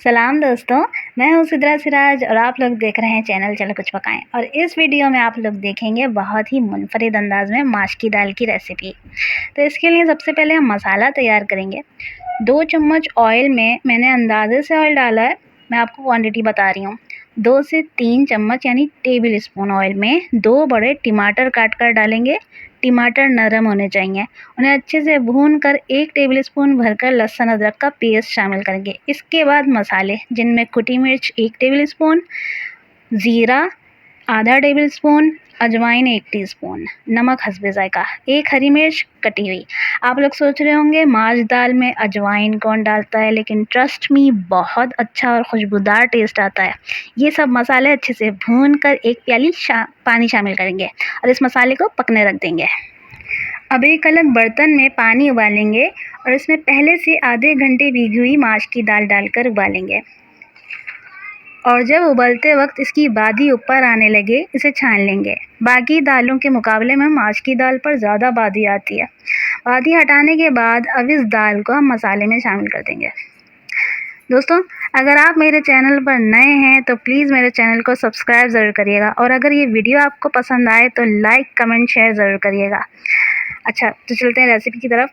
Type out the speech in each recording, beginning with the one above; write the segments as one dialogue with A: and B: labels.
A: सलाम दोस्तों, मैं हूँ सिद्रा सिराज और आप लोग देख रहे हैं चैनल चलो कुछ पकाएं। और इस वीडियो में आप लोग देखेंगे बहुत ही मुनफरिद अंदाज में माश की दाल की रेसिपी। तो इसके लिए सबसे पहले हम मसाला तैयार करेंगे। 2 चम्मच ऑयल में मैंने अंदाजे से ऑयल डाला है, मैं आपको क्वांटिटी बता रही हूँ। 2 से 3 चम्मच यानी टेबल स्पून ऑयल में 2 बड़े टमाटर काट कर डालेंगे। टमाटर नरम होने चाहिए। उन्हें अच्छे से भून कर 1 टेबलस्पून भरकर लहसुन अदरक का पेस्ट शामिल करेंगे। इसके बाद मसाले, जिनमें कुटी मिर्च 1 टेबलस्पून, ज़ीरा आधा टेबलस्पून, अजवाइन 1 टीस्पून, नमक हस्बे ज़ायक़ा, 1 हरी मिर्च कटी हुई। आप लोग सोच रहे होंगे माश दाल में अजवाइन कौन डालता है, लेकिन ट्रस्ट मी बहुत अच्छा और खुशबूदार टेस्ट आता है। ये सब मसाले अच्छे से भून कर 1 प्याली पानी शामिल करेंगे और इस मसाले को पकने रख देंगे। अब एक अलग बर्तन में पानी उबालेंगे और इसमें पहले से आधे घंटे भीगी हुई माश की दाल डालकर उबालेंगे। और जब उबलते वक्त इसकी बादी ऊपर आने लगे, इसे छान लेंगे। बाकी दालों के मुकाबले में माश की दाल पर ज़्यादा बादी आती है। बादी हटाने के बाद अब इस दाल को हम मसाले में शामिल कर देंगे। दोस्तों, अगर आप मेरे चैनल पर नए हैं तो प्लीज़ मेरे चैनल को सब्सक्राइब ज़रूर करिएगा और अगर ये वीडियो आपको पसंद आए तो लाइक कमेंट शेयर ज़रूर करिएगा। अच्छा, तो चलते हैं रेसिपी की तरफ।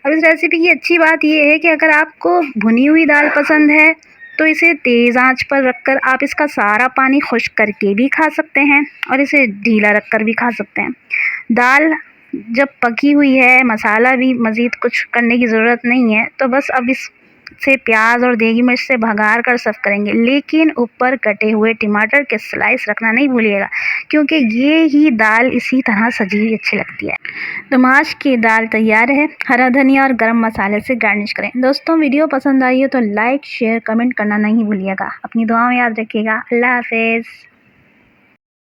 A: अब इस रेसिपी की अच्छी बात ये है कि अगर आपको भुनी हुई दाल पसंद है तो इसे तेज़ आंच पर रखकर आप इसका सारा पानी खुश्क करके भी खा सकते हैं और इसे ढीला रखकर भी खा सकते हैं। दाल जब पकी हुई है, मसाला भी मज़ीद कुछ करने की ज़रूरत नहीं है, तो बस अब इसे प्याज और देगी मिर्च से भगार कर सर्व करेंगे। लेकिन ऊपर कटे हुए टमाटर के स्लाइस रखना नहीं भूलिएगा, क्योंकि ये ही दाल इसी तरह सजी हुई अच्छी लगती है। तो माश की दाल तैयार है। हरा धनिया और गरम मसाले से गार्निश करें। दोस्तों, वीडियो पसंद आई हो तो लाइक शेयर कमेंट करना नहीं भूलिएगा। अपनी दुआओं में याद रखिएगा। अल्लाह हाफिज़।